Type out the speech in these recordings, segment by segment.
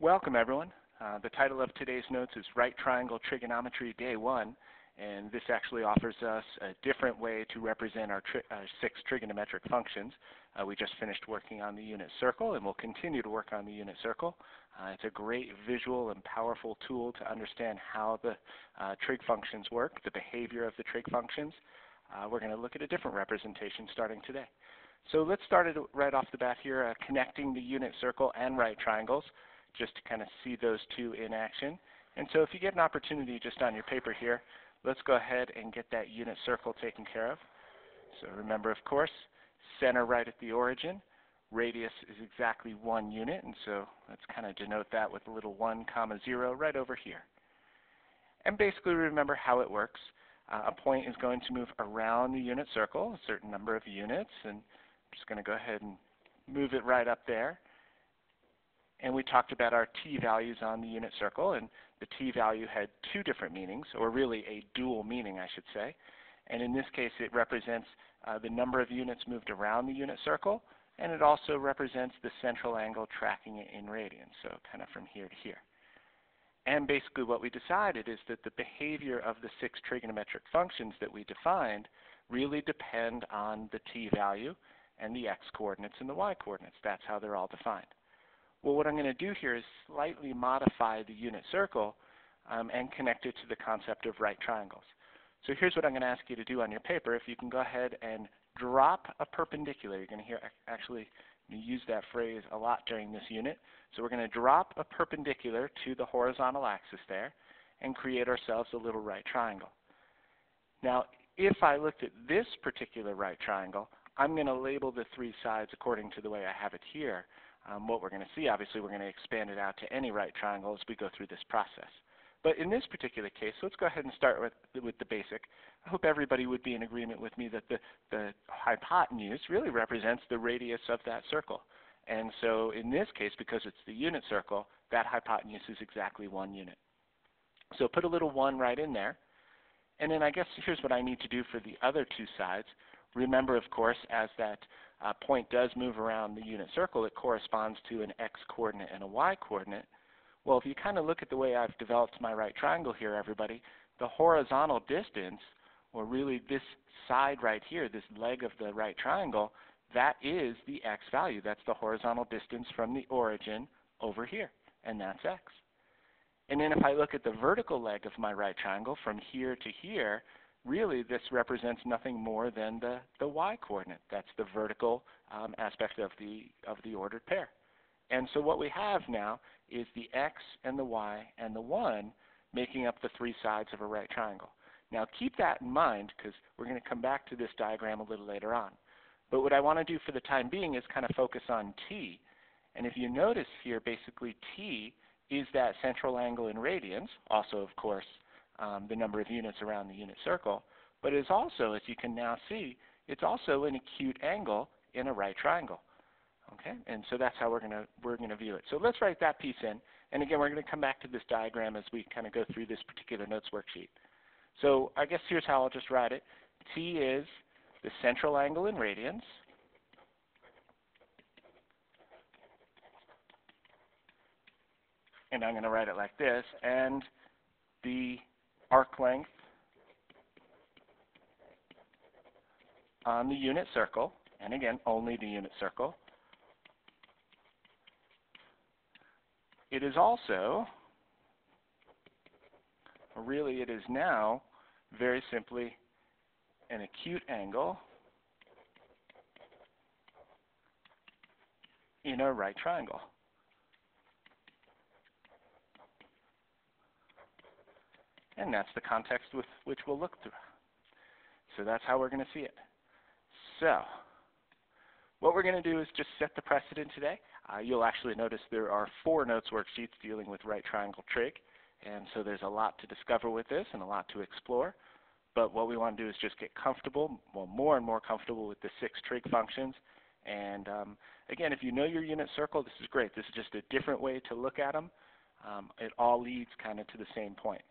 Welcome everyone. The title of today's notes is Right Triangle Trigonometry Day 1, and this actually offers us a different way to represent our 6 trigonometric functions. We just finished working on the unit circle and we'll continue to work on the unit circle. It's a great visual and powerful tool to understand how the trig functions work, the behavior of the trig functions. We're going to look at a different representation starting today. So let's start it right off the bat here, connecting the unit circle and right triangles, just to kind of see those two in action. And so if you get an opportunity just on your paper here, let's go ahead and get that unit circle taken care of. So remember, of course, center right at the origin. Radius is exactly 1 unit, and so let's kind of denote that with a little 1, 0 right over here. And basically remember how it works. A point is going to move around the unit circle a certain number of units, and I'm just going to go ahead and move it right up there. And we talked about our t values on the unit circle, and the t value had 2 different meanings, or really a dual meaning, I should say. And in this case, it represents the number of units moved around the unit circle, and it also represents the central angle tracking it in radians, so kind of from here to here. And basically what we decided is that the behavior of the 6 trigonometric functions that we defined really depend on the t value and the x coordinates and the y coordinates. That's how they're all defined. Well, what I'm going to do here is slightly modify the unit circle and connect it to the concept of right triangles. So here's what I'm going to ask you to do on your paper. If you can go ahead and drop a perpendicular. You're going to hear actually use that phrase a lot during this unit. So we're going to drop a perpendicular to the horizontal axis there and create ourselves a little right triangle. Now, if I looked at this particular right triangle, I'm going to label the 3 sides according to the way I have it here. What we're going to see, obviously, we're going to expand it out to any right triangle as we go through this process. But in this particular case, let's go ahead and start with the basic. I hope everybody would be in agreement with me that the hypotenuse really represents the radius of that circle. And so in this case, because it's the unit circle, that hypotenuse is exactly 1 unit. So put a little 1 right in there. And then I guess here's what I need to do for the other 2 sides. Remember, of course, as that point does move around the unit circle, it corresponds to an x coordinate and a y coordinate. Well, if you kind of look at the way I've developed my right triangle here, everybody, the horizontal distance, or really this side right here, this leg of the right triangle, that is the x value. That's the horizontal distance from the origin over here, and that's x. And then if I look at the vertical leg of my right triangle from here to here, really this represents nothing more than the y coordinate. That's the vertical aspect of the ordered pair. And so what we have now is the x and the y and the 1 making up the 3 sides of a right triangle. Now keep that in mind because we're going to come back to this diagram a little later on. But what I want to do for the time being is kind of focus on t. And if you notice here, basically t is that central angle in radians, also of course the number of units around the unit circle, but it's also, as you can now see, it's also an acute angle in a right triangle. Okay, and so that's how we're going to view it. So let's write that piece in, and again we're going to come back to this diagram as we kind of go through this particular notes worksheet. So I guess here's how I'll just write it. T is the central angle in radians. And I'm going to write it like this, and the arc length on the unit circle, and again only the unit circle. It is also, or really it is now, very simply an acute angle in a right triangle. And that's the context with which we'll look through. So that's how we're going to see it. So what we're going to do is just set the precedent today. You'll actually notice there are 4 notes worksheets dealing with right triangle trig. And so there's a lot to discover with this and a lot to explore. But what we want to do is just get comfortable, well, more and more comfortable with the 6 trig functions. And again, if you know your unit circle, this is great. This is just a different way to look at them. It all leads kind of to the same point.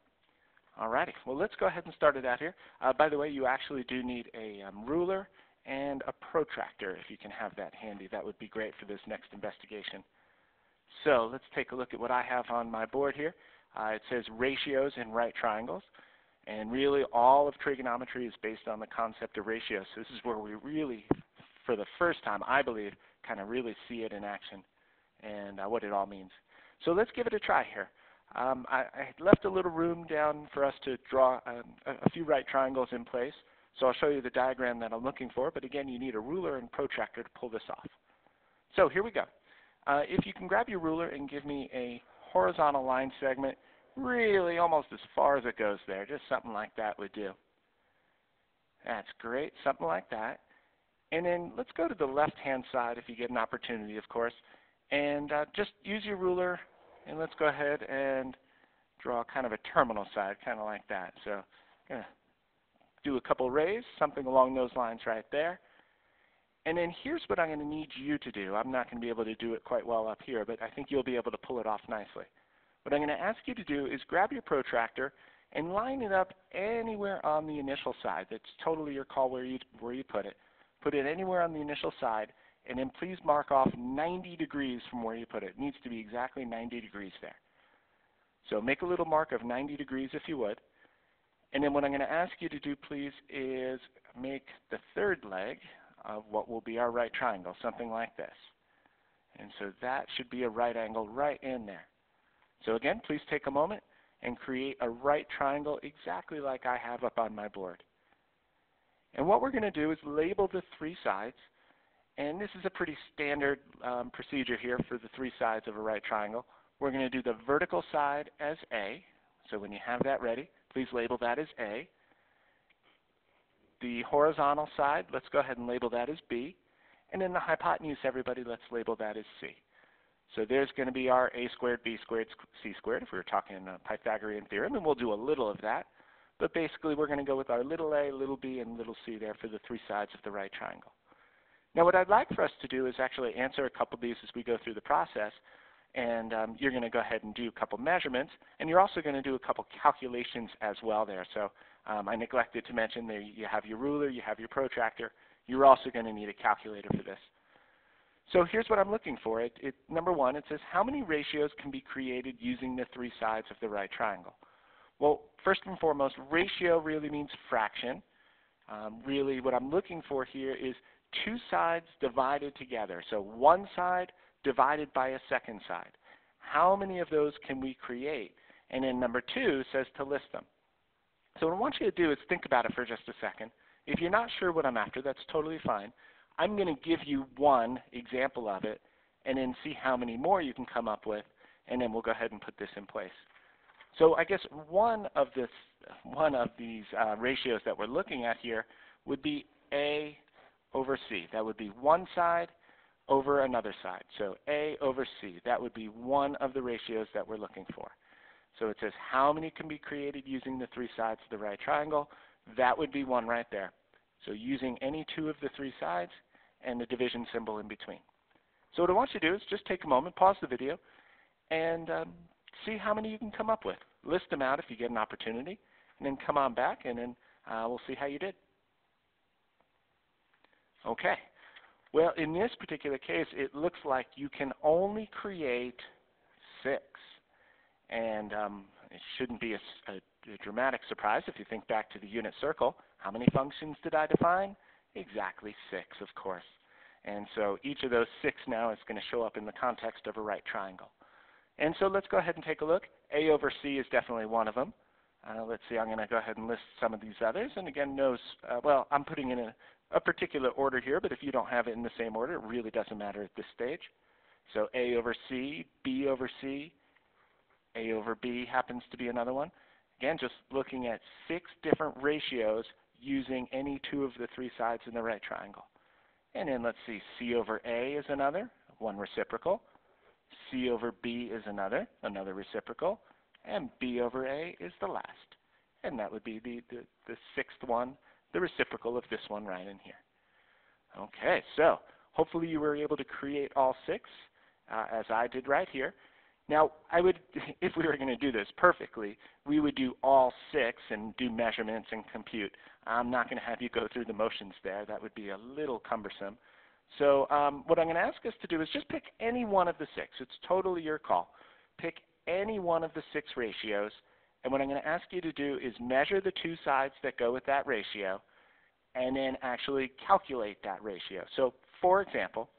Alrighty, well let's go ahead and start it out here. By the way, you actually do need a ruler and a protractor if you can have that handy. That would be great for this next investigation. So let's take a look at what I have on my board here. It says ratios in right triangles. And really all of trigonometry is based on the concept of ratios. So this is where we really, for the first time, I believe, kind of really see it in action and what it all means. So let's give it a try here. I left a little room down for us to draw a few right triangles in place. So I'll show you the diagram that I'm looking for. But again, you need a ruler and protractor to pull this off. So here we go. If you can grab your ruler and give me a horizontal line segment, really almost as far as it goes there, just something like that would do. That's great, something like that. And then let's go to the left-hand side if you get an opportunity, of course, and just use your ruler, and let's go ahead and draw kind of a terminal side, kind of like that. So I'm going to do a couple rays, something along those lines right there. And then here's what I'm going to need you to do. I'm not going to be able to do it quite well up here, but I think you'll be able to pull it off nicely. What I'm going to ask you to do is grab your protractor and line it up anywhere on the initial side. That's totally your call where you put it. Put it anywhere on the initial side, and then please mark off 90 degrees from where you put it. It needs to be exactly 90 degrees there. So make a little mark of 90 degrees if you would. And then what I'm going to ask you to do, please, is make the third leg of what will be our right triangle, something like this. And so that should be a right angle right in there. So again, please take a moment and create a right triangle exactly like I have up on my board. And what we're going to do is label the three sides. And this is a pretty standard procedure here for the three sides of a right triangle. We're going to do the vertical side as A. So when you have that ready, please label that as A. The horizontal side, let's go ahead and label that as B. And then the hypotenuse, everybody, let's label that as C. So there's going to be our A squared, B squared, C squared, if we were talking Pythagorean theorem, and we'll do a little of that. But basically, we're going to go with our little a, little b, and little c there for the three sides of the right triangle. Now, what I'd like for us to do is actually answer a couple of these as we go through the process. And you're going to go ahead and do a couple measurements, and you're also going to do a couple calculations as well there. So I neglected to mention there you have your ruler, you have your protractor. You're also going to need a calculator for this. So here's what I'm looking for. Number one, it says how many ratios can be created using the three sides of the right triangle? Well, first and foremost, ratio really means fraction. Really what I'm looking for here is two sides divided together. So one side divided by a second side. How many of those can we create? And then number two says to list them. So what I want you to do is think about it for just a second. If you're not sure what I'm after, that's totally fine. I'm going to give you one example of it and then see how many more you can come up with, and then we'll go ahead and put this in place. So I guess one of these ratios that we're looking at here would be A over C. That would be one side over another side. So A over C. That would be one of the ratios that we're looking for. So it says how many can be created using the three sides of the right triangle. That would be one right there. So using any two of the three sides and the division symbol in between. So what I want you to do is just take a moment, pause the video, and see how many you can come up with. List them out if you get an opportunity, and then come on back, and then we'll see how you did. Okay. Well, in this particular case, it looks like you can only create 6. And it shouldn't be a dramatic surprise if you think back to the unit circle. How many functions did I define? Exactly 6, of course. And so each of those 6 now is going to show up in the context of a right triangle. And so let's go ahead and take a look. A over C is definitely one of them. Let's see, I'm going to go ahead and list some of these others. And again, well, I'm putting in a particular order here, but if you don't have it in the same order, it really doesn't matter at this stage. So A over C, B over C, A over B happens to be another one. Again, just looking at 6 different ratios using any two of the three sides in the right triangle. And then let's see, C over A is another, one reciprocal. C over B is another reciprocal. And B over A is the last. And that would be the 6th one, the reciprocal of this one right in here. Okay, so hopefully you were able to create all 6, as I did right here. Now, if we were going to do this perfectly, we would do all 6 and do measurements and compute. I'm not going to have you go through the motions there. That would be a little cumbersome. So what I'm going to ask us to do is just pick any one of the six. It's totally your call. Pick any one of the six ratios, and what I'm going to ask you to do is measure the two sides that go with that ratio, and then actually calculate that ratio. So for example,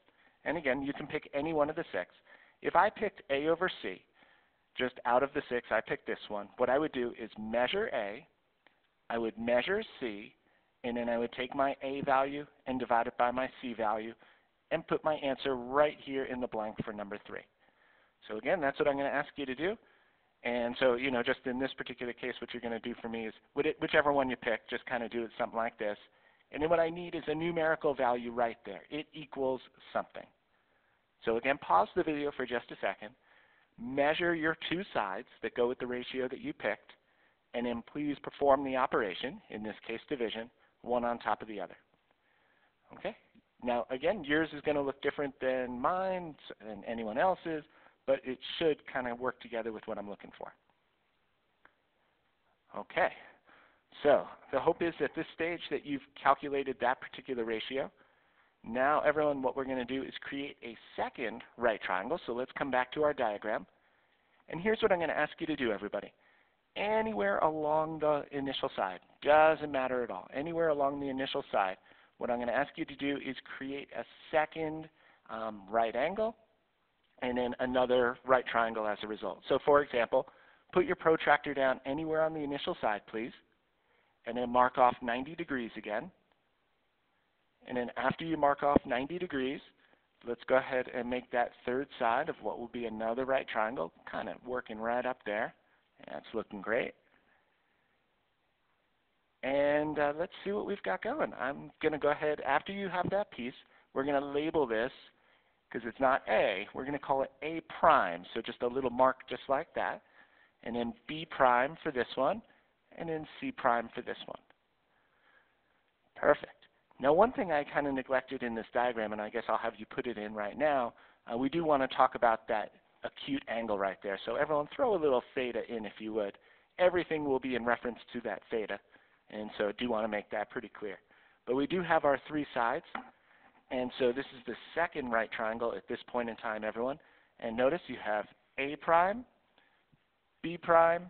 and again, you can pick any one of the six. If I picked A over C, just out of the six, I picked this one. What I would do is measure A, I would measure C, and then I would take my A value and divide it by my C value and put my answer right here in the blank for number 3. So again, that's what I'm going to ask you to do. And so, just in this particular case, what you're going to do for me is, whichever one you pick, just kind of do it something like this. And then what I need is a numerical value right there. It equals something. So again, pause the video for just a second. Measure your two sides that go with the ratio that you picked, and then please perform the operation, in this case division, one on top of the other. Okay? Now again, yours is going to look different than mine and anyone else's, but it should kind of work together with what I'm looking for. Okay. So the hope is at this stage that you've calculated that particular ratio. Now everyone, what we're going to do is create a second right triangle. So let's come back to our diagram. And here's what I'm going to ask you to do, everybody. Anywhere along the initial side, doesn't matter at all, anywhere along the initial side, what I'm going to ask you to do is create a second right angle and then another right triangle as a result. So for example, put your protractor down anywhere on the initial side, please, and then mark off 90 degrees again. And then after you mark off 90 degrees, let's go ahead and make that third side of what will be another right triangle, kind of working right up there. That's looking great. And let's see what we've got going. I'm going to go ahead, after you have that piece, we're going to label this, because it's not A, we're going to call it A prime. So just a little mark just like that. And then B prime for this one, and then C prime for this one. Perfect. Now one thing I kind of neglected in this diagram, and I guess I'll have you put it in right now, we do want to talk about that acute angle right there. So everyone throw a little theta in if you would. Everything will be in reference to that theta, and so I do want to make that pretty clear. But we do have our three sides, and so this is the second right triangle at this point in time, everyone. And notice you have A prime, B prime,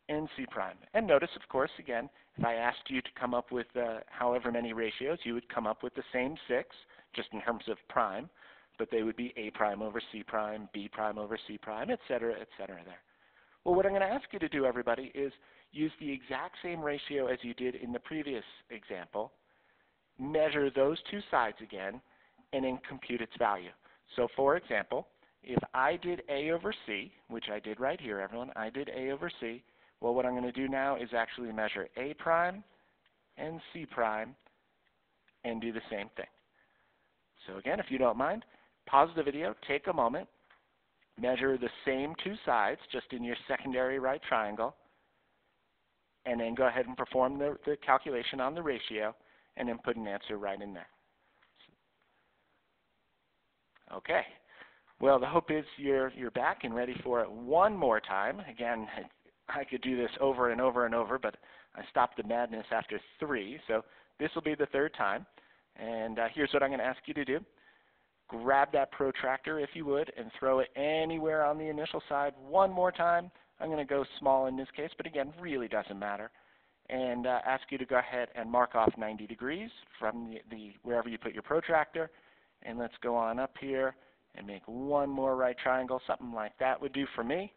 and C prime. And notice, of course, again, if I asked you to come up with however many ratios, you would come up with the same 6, just in terms of prime, but they would be A prime over C prime, B prime over C prime, et cetera there. Well, what I'm going to ask you to do, everybody, is use the exact same ratio as you did in the previous example, measure those two sides again, and then compute its value. So for example, if I did A over C, which I did right here, everyone, I did A over C, well, what I'm going to do now is actually measure A prime and C prime and do the same thing. So again, if you don't mind, pause the video, take a moment, measure the same two sides just in your secondary right triangle, and then go ahead and perform the calculation on the ratio, and then put an answer right in there. Okay. Well, the hope is you're back and ready for it one more time. Again, I could do this over and over and over, but I stopped the madness after 3, so this will be the third time. And here's what I'm going to ask you to do. Grab that protractor, if you would, and throw it anywhere on the initial side one more time. I'm going to go small in this case, but again, really doesn't matter. And ask you to go ahead and mark off 90 degrees from wherever you put your protractor. And let's go on up here and make one more right triangle. Something like that would do for me.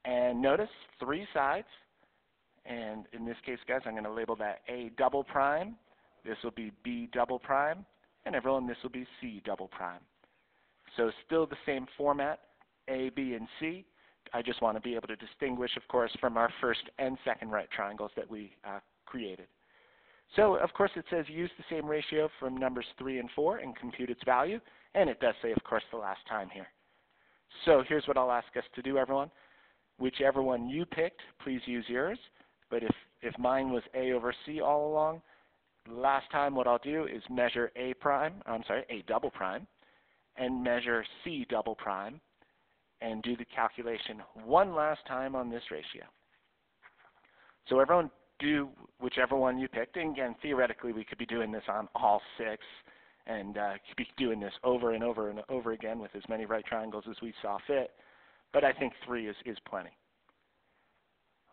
And notice 3 sides. And in this case, guys, I'm going to label that A double prime. This will be B double prime. And everyone, this will be C double prime. So still the same format, A, B, and C. I just want to be able to distinguish, of course, from our first and second right triangles that we created. So, of course, it says use the same ratio from numbers 3 and 4 and compute its value. And it does say, of course, the last time here. So here's what I'll ask us to do, everyone. Whichever one you picked, please use yours. But if mine was A over C all along, last time what I'll do is measure A double prime, and measure C double prime, and do the calculation one last time on this ratio. So everyone do whichever one you picked. And again, theoretically, we could be doing this on all 6 and keep doing this over and over and over again with as many right triangles as we saw fit, but I think 3 is plenty.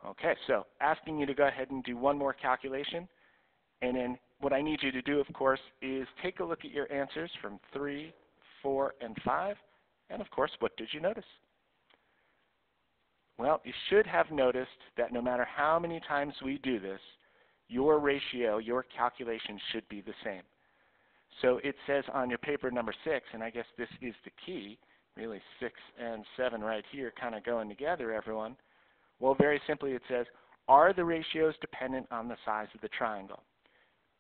Okay, so asking you to go ahead and do one more calculation, and then what I need you to do, of course, is take a look at your answers from 3, 4, and 5, and of course, what did you notice? Well, you should have noticed that no matter how many times we do this, your ratio, your calculation should be the same. So it says on your paper number 6, and I guess this is the key, really 6 and 7 right here kind of going together, everyone. Well, very simply it says, are the ratios dependent on the size of the triangle?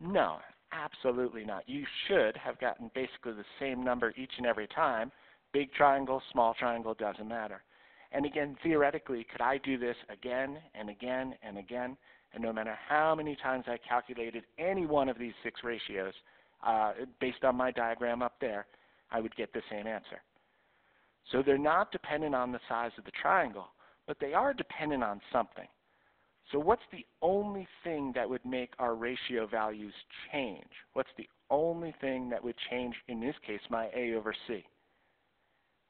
No, absolutely not. You should have gotten basically the same number each and every time. Big triangle, small triangle, doesn't matter. And again, theoretically, could I do this again and again and again? And no matter how many times I calculated any one of these 6 ratios, based on my diagram up there, I would get the same answer. So they're not dependent on the size of the triangle, but they are dependent on something. So what's the only thing that would make our ratio values change? What's the only thing that would change, in this case, my A over C?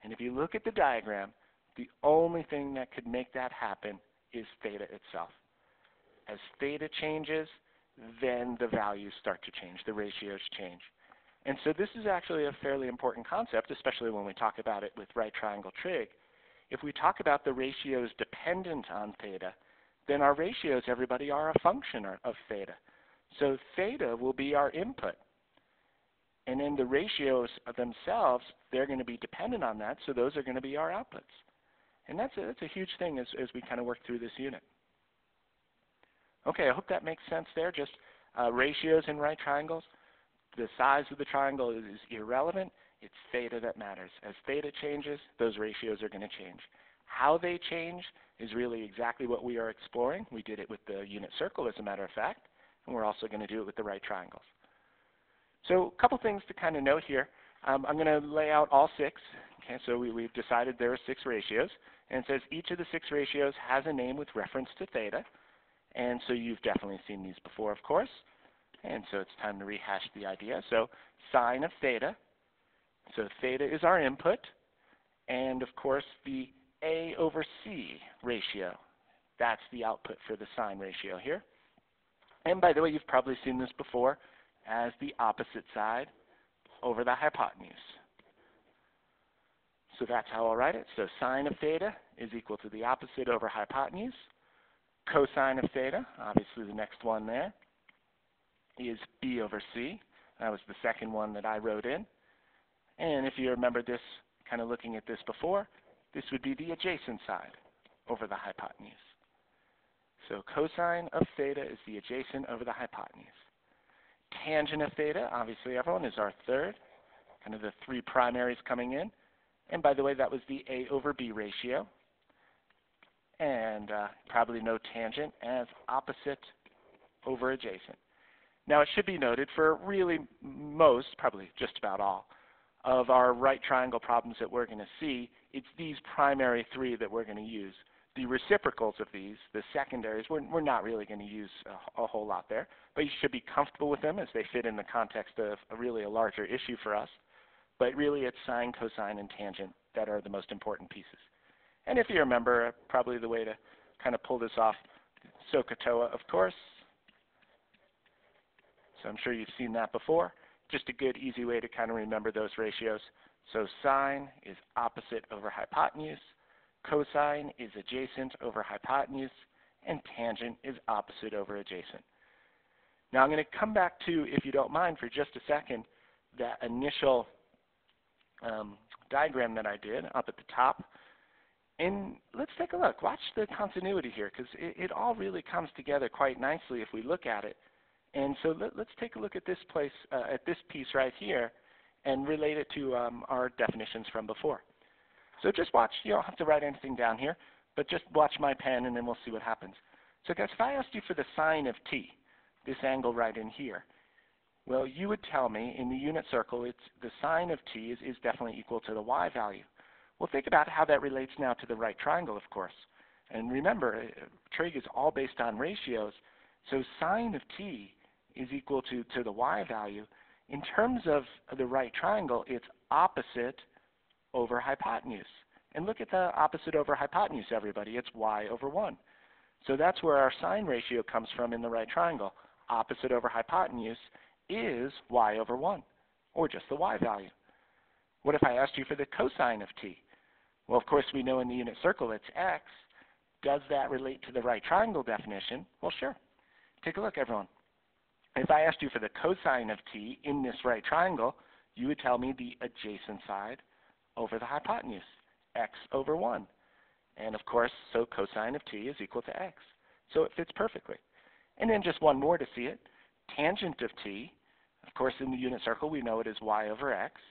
And if you look at the diagram, the only thing that could make that happen is theta itself. As theta changes, then the values start to change, the ratios change. And so this is actually a fairly important concept, especially when we talk about it with right triangle trig. If we talk about the ratios dependent on theta, then our ratios, everybody, are a function of theta. So theta will be our input. And then the ratios themselves, they're going to be dependent on that, so those are going to be our outputs. And that's a huge thing as we kind of work through this unit. Okay, I hope that makes sense there. Just ratios in right triangles. The size of the triangle is irrelevant. It's theta that matters. As theta changes, those ratios are going to change. How they change is really exactly what we are exploring. We did it with the unit circle, as a matter of fact, and we're also going to do it with the right triangles. So a couple things to kind of note here. I'm going to lay out all 6. Okay, so we've decided there are 6 ratios, and it says each of the 6 ratios has a name with reference to theta, and so you've definitely seen these before, of course, and so it's time to rehash the idea. So sine of theta. So theta is our input, and of course the A over C ratio. That's the output for the sine ratio here. And by the way, you've probably seen this before as the opposite side over the hypotenuse. So that's how I'll write it. So sine of theta is equal to the opposite over hypotenuse. Cosine of theta, obviously the next one there, is B over C. That was the second one that I wrote in. And if you remember this, kind of looking at this before, this would be the adjacent side over the hypotenuse. So cosine of theta is the adjacent over the hypotenuse. Tangent of theta, obviously everyone, is our third, kind of the 3 primaries coming in. And by the way, that was the A over B ratio. And probably know tangent as opposite over adjacent. Now it should be noted for really most, probably just about all, of our right triangle problems that we're going to see, it's these primary 3 that we're going to use. The reciprocals of these, the secondaries, we're not really going to use a whole lot there, but you should be comfortable with them as they fit in the context of really a larger issue for us. But really it's sine, cosine, and tangent that are the most important pieces. And if you remember, probably the way to kind of pull this off, SOHCAHTOA, of course. So I'm sure you've seen that before. Just a good, easy way to kind of remember those ratios. So sine is opposite over hypotenuse, cosine is adjacent over hypotenuse, and tangent is opposite over adjacent. Now I'm going to come back to, if you don't mind for just a second, that initial diagram that I did up at the top. And let's take a look. Watch the continuity here, because it all really comes together quite nicely if we look at it. And so let's take a look at this piece right here and relate it to our definitions from before. So just watch. You don't have to write anything down here, but just watch my pen and then we'll see what happens. So guys, if I asked you for the sine of t, this angle right in here, well, you would tell me in the unit circle, it's the sine of t is definitely equal to the y value. Well, think about how that relates now to the right triangle, of course. And remember, trig is all based on ratios, so sine of t is equal to the y value. In terms of the right triangle, it's opposite over hypotenuse. And look at the opposite over hypotenuse, everybody. It's y over 1. So that's where our sine ratio comes from in the right triangle. Opposite over hypotenuse is y over 1, or just the y value. What if I asked you for the cosine of t? Well, of course, we know in the unit circle it's x. Does that relate to the right triangle definition? Well, sure. Take a look, everyone. If I asked you for the cosine of t in this right triangle, you would tell me the adjacent side over the hypotenuse, x over 1. And of course, so cosine of t is equal to x. So it fits perfectly. And then just one more to see it. Tangent of t, of course, in the unit circle, we know it is y over x.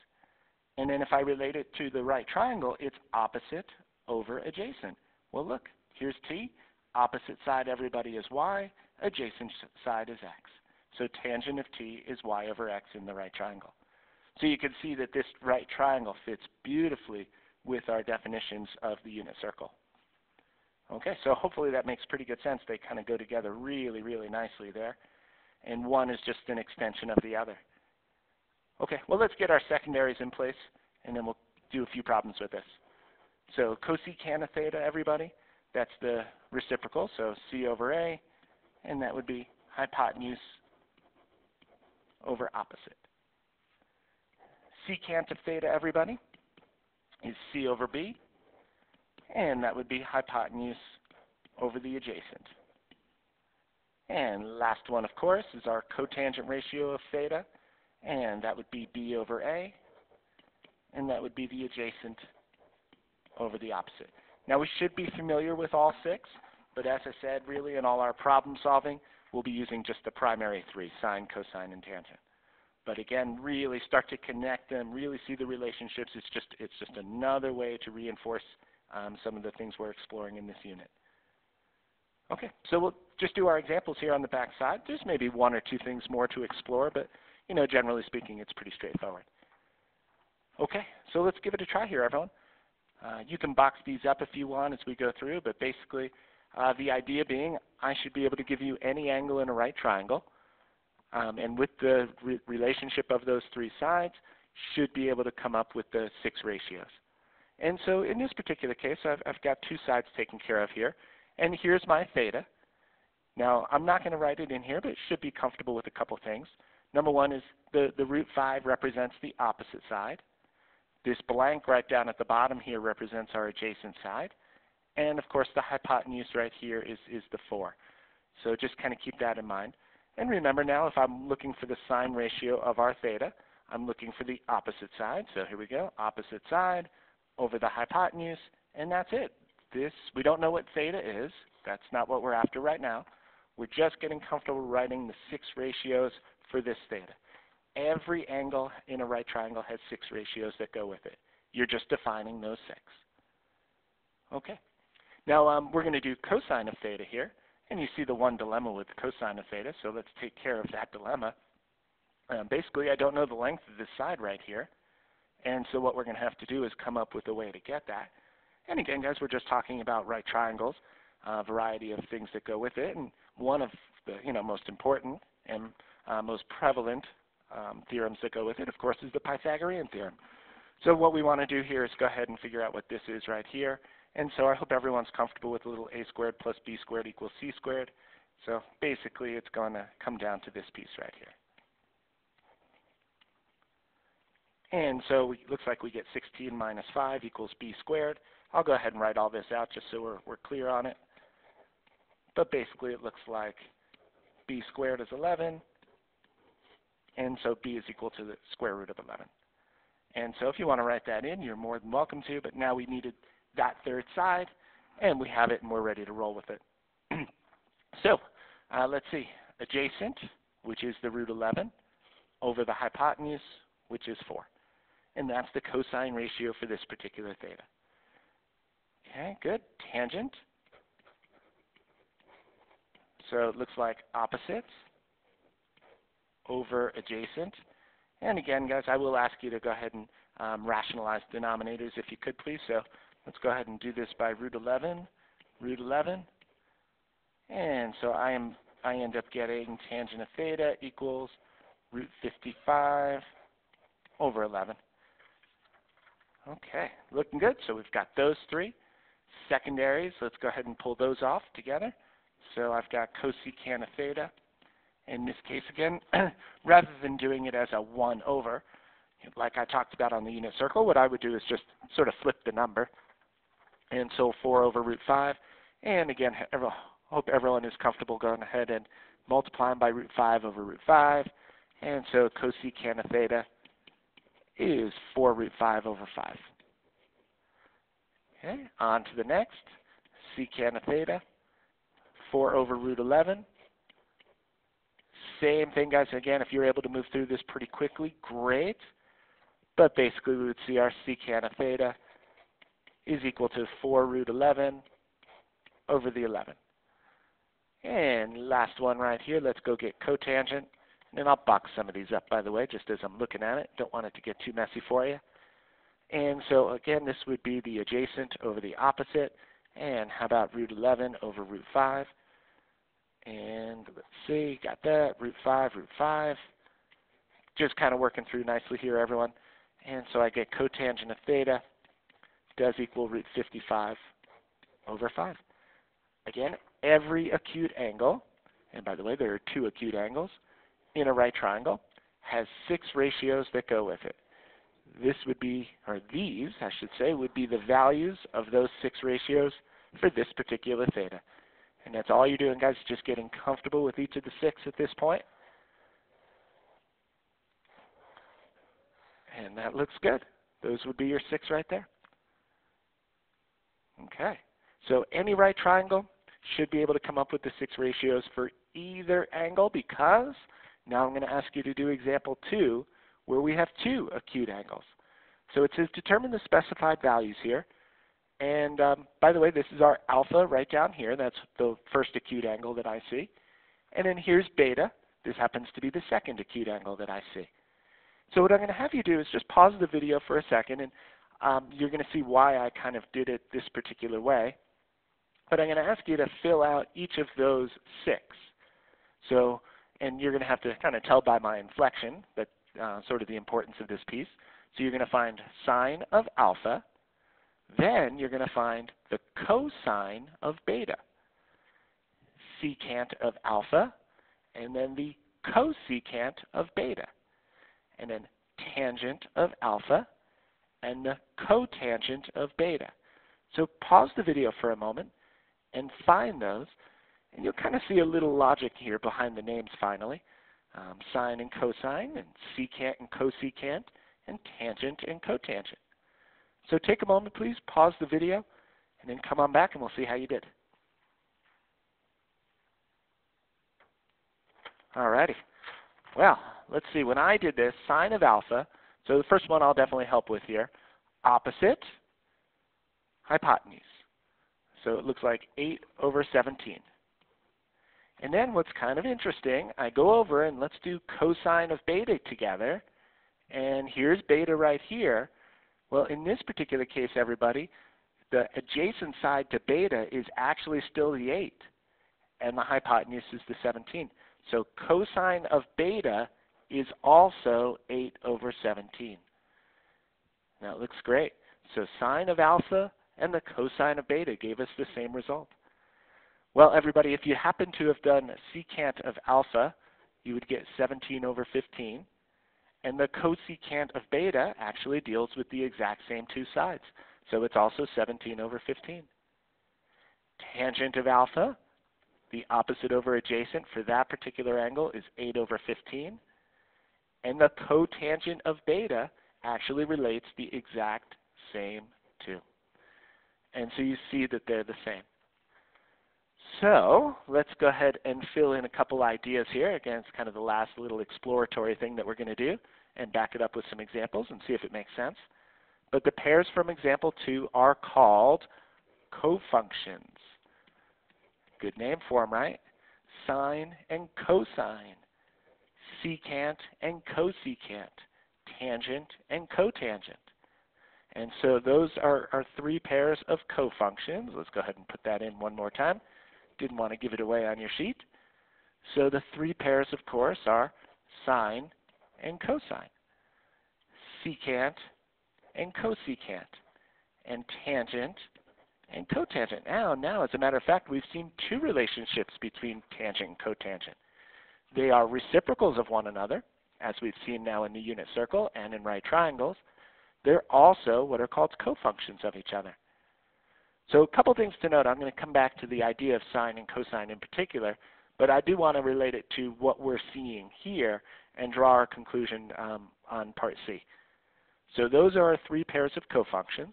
And then if I relate it to the right triangle, it's opposite over adjacent. Well, look, here's t. Opposite side, everybody, is y. Adjacent side is x. So tangent of t is y over x in the right triangle. So you can see that this right triangle fits beautifully with our definitions of the unit circle. Okay, so hopefully that makes pretty good sense. They kind of go together really, really nicely there. And one is just an extension of the other. Okay, well, let's get our secondaries in place, and then we'll do a few problems with this. So cosecant of theta, everybody, that's the reciprocal, so c over a, and that would be hypotenuse over opposite. Secant of theta, everybody, is c over b, and that would be hypotenuse over the adjacent. And last one, of course, is our cotangent ratio of theta, and that would be b over a, and that would be the adjacent over the opposite. Now, we should be familiar with all 6, but as I said, really in all our problem solving, we'll be using just the primary 3, sine, cosine, and tangent. But again, really start to connect them, really see the relationships. It's just another way to reinforce some of the things we're exploring in this unit. Okay, so we'll just do our examples here on the back side. There's maybe 1 or 2 things more to explore, but you know, generally speaking, it's pretty straightforward. Okay, so let's give it a try here, everyone. You can box these up if you want as we go through, but basically the idea being I should be able to give you any angle in a right triangle, and with the relationship of those 3 sides, should be able to come up with the 6 ratios. And so in this particular case, I've got 2 sides taken care of here, and here's my theta. Now, I'm not going to write it in here, but it should be comfortable with a couple things. Number 1 is the root 5 represents the opposite side. This blank right down at the bottom here represents our adjacent side. And of course, the hypotenuse right here is the 4. So just kind of keep that in mind. And remember now, if I'm looking for the sine ratio of our theta, I'm looking for the opposite side. So here we go, opposite side over the hypotenuse, and that's it. We don't know what theta is. That's not what we're after right now. We're just getting comfortable writing the 6 ratios for this theta. Every angle in a right triangle has 6 ratios that go with it. You're just defining those 6. Okay. Now we're going to do cosine of theta here. And you see the one dilemma with cosine of theta, so let's take care of that dilemma. Basically, I don't know the length of this side right here. And so what we're going to have to do is come up with a way to get that. And again, guys, we're just talking about right triangles, a variety of things that go with it. And one of the most important and most prevalent theorems that go with it, of course, is the Pythagorean theorem. So what we want to do here is go ahead and figure out what this is right here. And so I hope everyone's comfortable with a little a squared plus b squared equals c squared. So basically, it's going to come down to this piece right here. And so it looks like we get 16 minus 5 equals b squared. I'll go ahead and write all this out just so we're clear on it. But basically, it looks like b squared is 11. And so b is equal to the square root of 11. And so if you want to write that in, you're more than welcome to. But now we needed that third side, and we have it, and we're ready to roll with it. So let's see. Adjacent, which is the root 11, over the hypotenuse, which is 4. And that's the cosine ratio for this particular theta. Okay, good. Tangent. So it looks like opposites over adjacent. And again, guys, I will ask you to go ahead and rationalize denominators if you could, please. So let's go ahead and do this by root 11, root 11. And so I end up getting tangent of theta equals root 55 over 11. Okay, looking good. So we've got those three. Secondaries, let's go ahead and pull those off together. So I've got cosecant of theta. In this case again, rather than doing it as a 1 over, like I talked about on the unit circle, what I would do is just sort of flip the number. And so 4 over root 5. And again, hope everyone is comfortable going ahead and multiplying by root 5 over root 5. And so cosecant of theta is 4 root 5 over 5. Okay, on to the next. Secant of theta, 4 over root 11. Same thing, guys. Again, if you're able to move through this pretty quickly, great. But basically, we would see our secant of theta is equal to 4 root 11 over the 11. And last one right here, let's go get cotangent. And I'll box some of these up, by the way, just as I'm looking at it. Don't want it to get too messy for you. And so, again, this would be the adjacent over the opposite. And how about root 11 over root 5? And let's see, got that, root 5. Just kind of working through nicely here, everyone. And so I get cotangent of theta does equal root 55 over 5. Again, every acute angle, and by the way, there are 2 acute angles, in a right triangle, has 6 ratios that go with it. This would be, or these, I should say, would be the values of those 6 ratios for this particular theta. And that's all you're doing, guys, just getting comfortable with each of the 6 at this point. And that looks good. Those would be your 6 right there. Okay. So any right triangle should be able to come up with the 6 ratios for either angle, because now I'm going to ask you to do example 2, where we have 2 acute angles. So it says determine the specified values here. And by the way, this is our alpha right down here. That's the first acute angle that I see. And then here's beta. This happens to be the second acute angle that I see. So what I'm going to have you do is just pause the video for a second, and you're going to see why I kind of did it this particular way. But I'm going to ask you to fill out each of those 6. So, and you're going to have to kind of tell by my inflection, but sort of the importance of this piece. So you're going to find sine of alpha. Then you're going to find the cosine of beta, secant of alpha, and then the cosecant of beta, and then tangent of alpha, and the cotangent of beta. So pause the video for a moment and find those, and you'll kind of see a little logic here behind the names finally. Sine and cosine, and secant and cosecant, and tangent and cotangent. So take a moment, please, pause the video, and then come on back and we'll see how you did. Alrighty. Well, let's see. When I did this, sine of alpha, so the first one I'll definitely help with here, opposite, hypotenuse. So it looks like 8 over 17. And then what's kind of interesting, I go over and let's do cosine of beta together. And here's beta right here. Well, in this particular case, everybody, the adjacent side to beta is actually still the 8, and the hypotenuse is the 17. So cosine of beta is also 8 over 17. Now, it looks great. So sine of alpha and the cosine of beta gave us the same result. Well, everybody, if you happen to have done secant of alpha, you would get 17 over 15. And the cosecant of beta actually deals with the exact same 2 sides. So it's also 17 over 15. Tangent of alpha, the opposite over adjacent for that particular angle, is 8 over 15. And the cotangent of beta actually relates the exact same 2. And so you see that they're the same. So let's go ahead and fill in a couple ideas here. Again, it's kind of the last little exploratory thing that we're going to do, and back it up with some examples and see if it makes sense. But the pairs from example 2 are called cofunctions. Good name for them, right? Sine and cosine, secant and cosecant, tangent and cotangent. And so those are our 3 pairs of cofunctions. Let's go ahead and put that in one more time. Didn't want to give it away on your sheet. So the 3 pairs, of course, are sine and cosine, secant and cosecant, and tangent and cotangent. Now, as a matter of fact, we've seen two relationships between tangent and cotangent. They are reciprocals of one another, as we've seen now in the unit circle and in right triangles. They're also what are called cofunctions of each other. So a couple things to note. I'm going to come back to the idea of sine and cosine in particular, but I do want to relate it to what we're seeing here and draw our conclusion on part C. So those are our three pairs of cofunctions.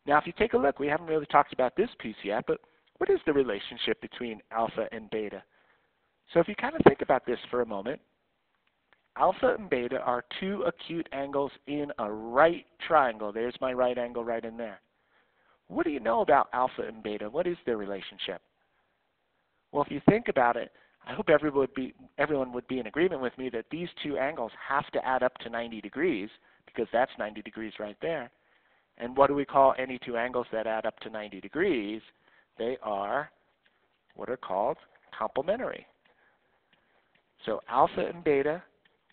Now if you take a look, we haven't really talked about this piece yet, but what is the relationship between alpha and beta? So if you kind of think about this for a moment, alpha and beta are two acute angles in a right triangle. There's my right angle right in there. What do you know about alpha and beta? What is their relationship? Well, if you think about it, I hope everyone would be in agreement with me that these two angles have to add up to 90 degrees, because that's 90 degrees right there. And what do we call any two angles that add up to 90 degrees? They are what are called complementary. So alpha and beta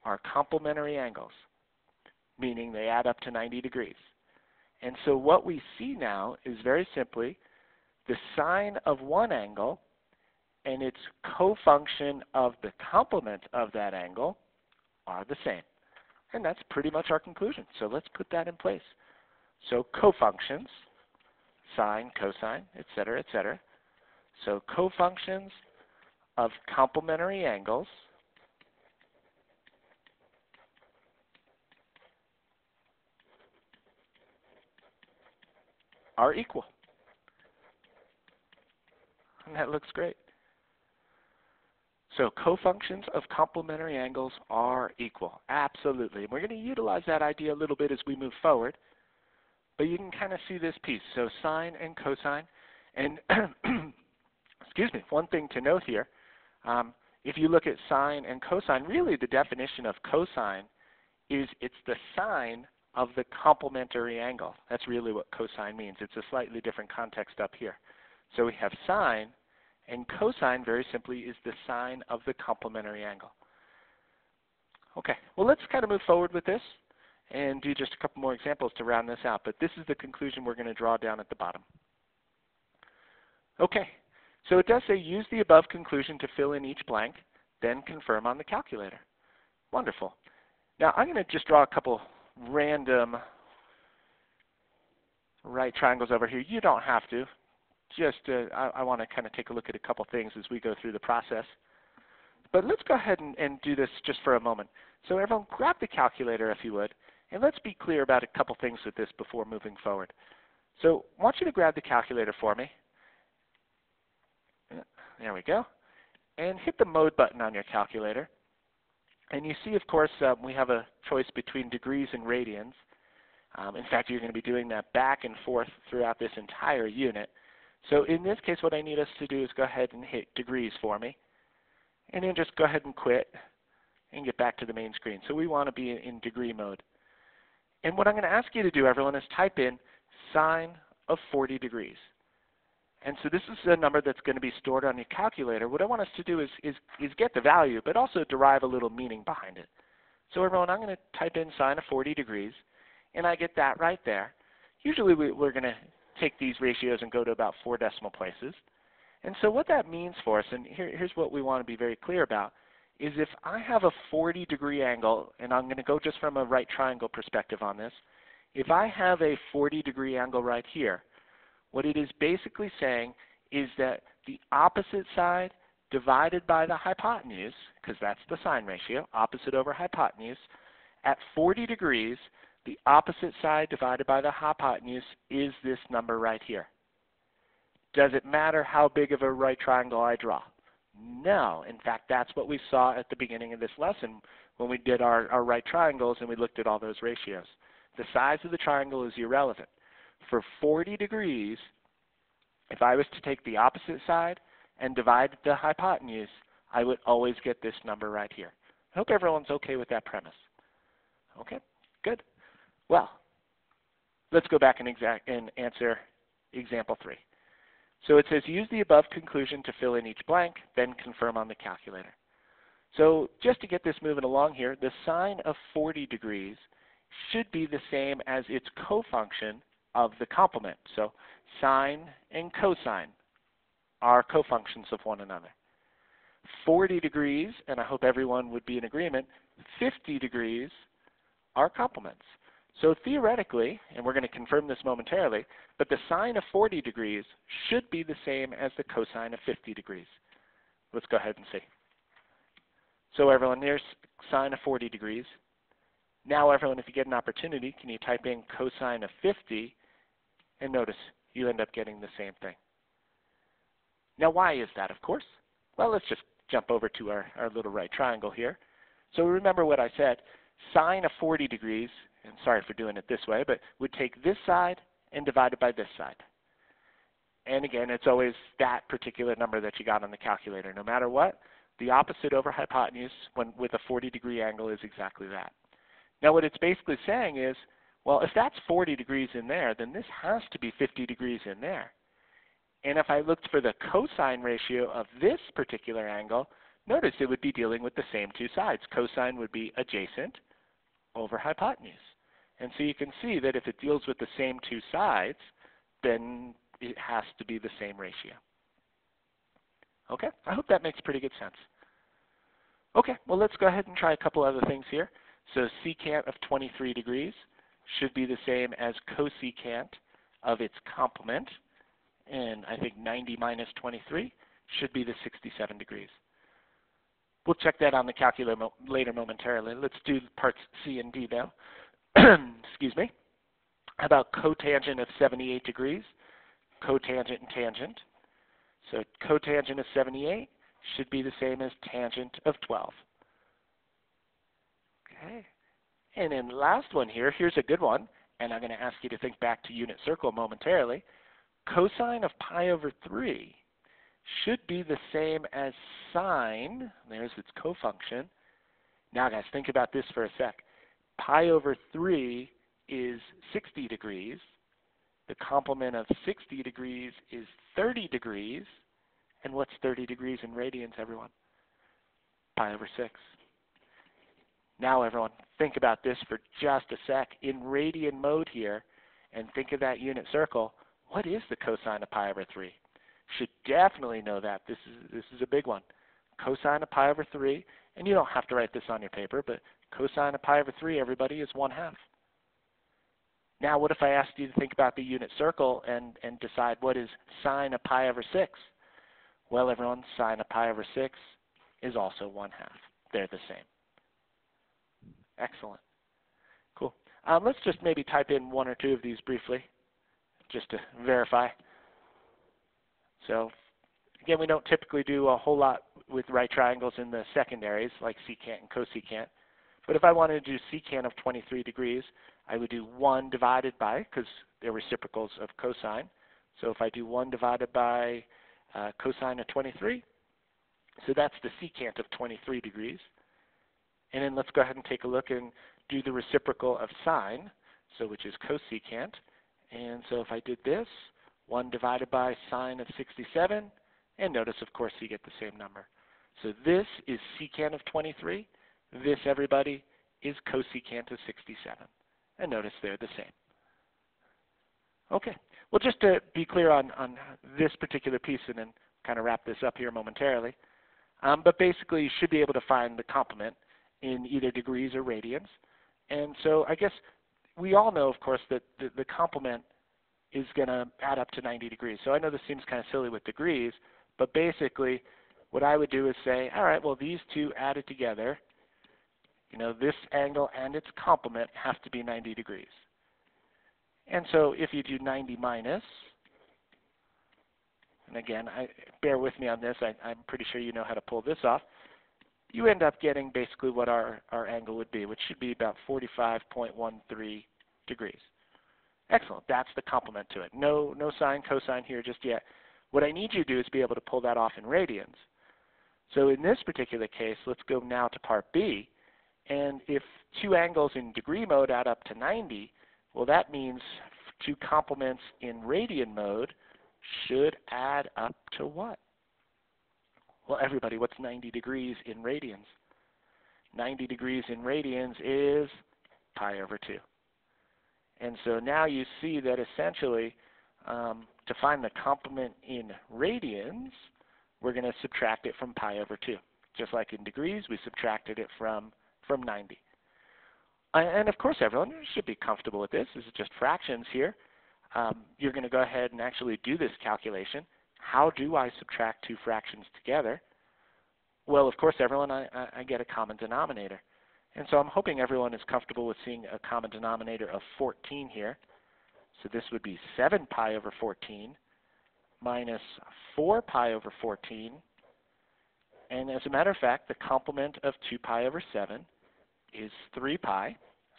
are complementary angles, meaning they add up to 90 degrees. And so what we see now is very simply the sine of one angle and its cofunction of the complement of that angle are the same. And that's pretty much our conclusion. So let's put that in place. So cofunctions, sine, cosine, etc., etc. So cofunctions of complementary angles are equal. And that looks great. So cofunctions of complementary angles are equal. Absolutely. And we're going to utilize that idea a little bit as we move forward. But you can kind of see this piece. So sine and cosine. And excuse me, one thing to note here, if you look at sine and cosine, really the definition of cosine is it's the sine of the complementary angle. That's really what cosine means. It's a slightly different context up here. So we have sine, and cosine very simply is the sine of the complementary angle. Okay, well let's kind of move forward with this and do just a couple more examples to round this out. But this is the conclusion we're going to draw down at the bottom. Okay, so it does say use the above conclusion to fill in each blank, then confirm on the calculator. Wonderful. Now I'm going to just draw a couple random right triangles over here. You don't have to. Just I want to kind of take a look at a couple things as we go through the process. But let's go ahead and do this just for a moment. So everyone grab the calculator if you would, and let's be clear about a couple things with this before moving forward. So I want you to grab the calculator for me. There we go. And hit the mode button on your calculator. And you see, of course, we have a choice between degrees and radians. In fact, you're going to be doing that back and forth throughout this entire unit. So in this case, what I need us to do is go ahead and hit degrees for me. And then just go ahead and quit and get back to the main screen. So we want to be in degree mode. And what I'm going to ask you to do, everyone, is type in sine of 40 degrees. And so this is a number that's going to be stored on your calculator. What I want us to do is get the value, but also derive a little meaning behind it. So everyone, I'm going to type in sine of 40 degrees, and I get that right there. Usually we're going to take these ratios and go to about 4 decimal places. And so what that means for us, and here's what we want to be very clear about, is if I have a 40-degree angle, and I'm going to go just from a right triangle perspective on this, if I have a 40-degree angle right here, what it is basically saying is that the opposite side divided by the hypotenuse, because that's the sine ratio, opposite over hypotenuse, at 40 degrees, the opposite side divided by the hypotenuse is this number right here. Does it matter how big of a right triangle I draw? No. In fact, that's what we saw at the beginning of this lesson when we did our right triangles and we looked at all those ratios. The size of the triangle is irrelevant. For 40 degrees, if I was to take the opposite side and divide the hypotenuse, I would always get this number right here. I hope everyone's okay with that premise. Okay, good. Well, let's go back and answer example 3. So it says use the above conclusion to fill in each blank, then confirm on the calculator. So just to get this moving along here, the sine of 40 degrees should be the same as its cofunction of the complement. So sine and cosine are cofunctions of one another. 40 degrees, and I hope everyone would be in agreement, 50 degrees are complements. So theoretically, and we're going to confirm this momentarily, but the sine of 40 degrees should be the same as the cosine of 50 degrees. Let's go ahead and see. So everyone, there's sine of 40 degrees. Now everyone, if you get an opportunity, can you type in cosine of 50, and notice you end up getting the same thing. Now why is that, of course? Well, let's just jump over to our little right triangle here. So remember what I said, sine of 40 degrees, and sorry for doing it this way, but would take this side and divide it by this side. And again, it's always that particular number that you got on the calculator. No matter what, the opposite over hypotenuse with a 40-degree angle is exactly that. Now what it's basically saying is, well, if that's 40 degrees in there, then this has to be 50 degrees in there. And if I looked for the cosine ratio of this particular angle, notice it would be dealing with the same two sides. Cosine would be adjacent over hypotenuse. And so you can see that if it deals with the same two sides, then it has to be the same ratio. Okay, I hope that makes pretty good sense. Okay, well let's go ahead and try a couple other things here. So secant of 23 degrees should be the same as cosecant of its complement. And I think 90 minus 23 should be the 67 degrees. We'll check that on the calculator later momentarily. Let's do parts C and D now. Excuse me. How about cotangent of 78 degrees? Cotangent and tangent. So cotangent of 78 should be the same as tangent of 12. Okay. And then last one here, here's a good one, and I'm going to ask you to think back to unit circle momentarily. Cosine of pi over 3 should be the same as sine, there's its cofunction. Now guys, think about this for a sec. Pi over 3 is 60 degrees. The complement of 60 degrees is 30 degrees. And what's 30 degrees in radians, everyone? Pi over 6. Now everyone, think about this for just a sec. In radian mode here, and think of that unit circle, what is the cosine of pi over 3? Should definitely know that. This is a big one. Cosine of pi over 3, and you don't have to write this on your paper, but cosine of pi over 3, everybody, is 1/2. Now what if I asked you to think about the unit circle and decide what is sine of pi over 6? Well, everyone, sine of pi over 6 is also 1/2. They're the same. Excellent. Cool. Let's just maybe type in one or two of these briefly, just to verify. So, again, we don't typically do a whole lot with right triangles in the secondaries, like secant and cosecant. But if I wanted to do secant of 23 degrees, I would do 1 divided by, because they're reciprocals of cosine. So if I do 1 divided by cosine of 23, so that's the secant of 23 degrees. And then let's go ahead and take a look and do the reciprocal of sine, so which is cosecant. And so if I did this, 1 divided by sine of 67, and notice, of course, you get the same number. So this is secant of 23. This, everybody, is cosecant of 67. And notice they're the same. Okay. Well, just to be clear on this particular piece and then kind of wrap this up here momentarily, but basically you should be able to find the complement in either degrees or radians. And so I guess we all know, of course, that the complement is going to add up to 90 degrees. So I know this seems kind of silly with degrees, but basically what I would do is say, all right, well, these two added together, you know, this angle and its complement have to be 90 degrees. And so if you do 90 minus, and again, bear with me on this, I'm pretty sure you know how to pull this off, you end up getting basically what our angle would be, which should be about 45.13 degrees. Excellent. That's the complement to it. No sine, cosine here just yet. What I need you to do is be able to pull that off in radians. So in this particular case, let's go now to part B. And if two angles in degree mode add up to 90, well, that means two complements in radian mode should add up to what? Well, everybody, what's 90 degrees in radians? 90 degrees in radians is pi over 2. And so now you see that essentially to find the complement in radians, we're going to subtract it from pi over 2. Just like in degrees, we subtracted it from 90. And of course, everyone should be comfortable with this. This is just fractions here. You're going to go ahead and actually do this calculation. How do I subtract two fractions together? Well, of course, everyone, I get a common denominator. And so I'm hoping everyone is comfortable with seeing a common denominator of 14 here. So this would be 7 pi over 14 minus 4 pi over 14. And as a matter of fact, the complement of 2 pi over 7 is 3 pi,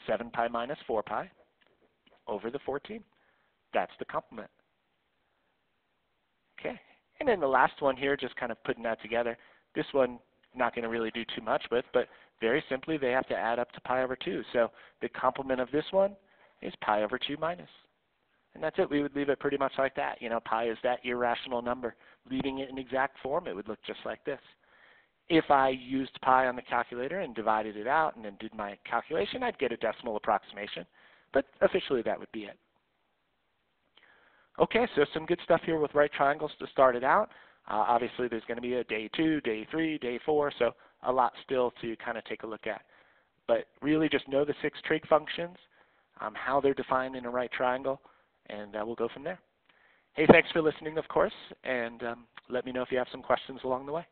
7 pi minus 4 pi, over the 14. That's the complement. Okay, and then the last one here, just kind of putting that together. This one, not going to really do too much with, but very simply, they have to add up to pi over 2. So the complement of this one is pi over 2 minus. And that's it. We would leave it pretty much like that. You know, pi is that irrational number. Leaving it in exact form, it would look just like this. If I used pi on the calculator and divided it out and then did my calculation, I'd get a decimal approximation. But officially, that would be it. Okay, so some good stuff here with right triangles to start it out. Obviously, there's going to be a day 2, day 3, day 4, so a lot still to kind of take a look at. But really just know the 6 trig functions, how they're defined in a right triangle, and we'll go from there. Hey, thanks for listening, of course, and let me know if you have some questions along the way.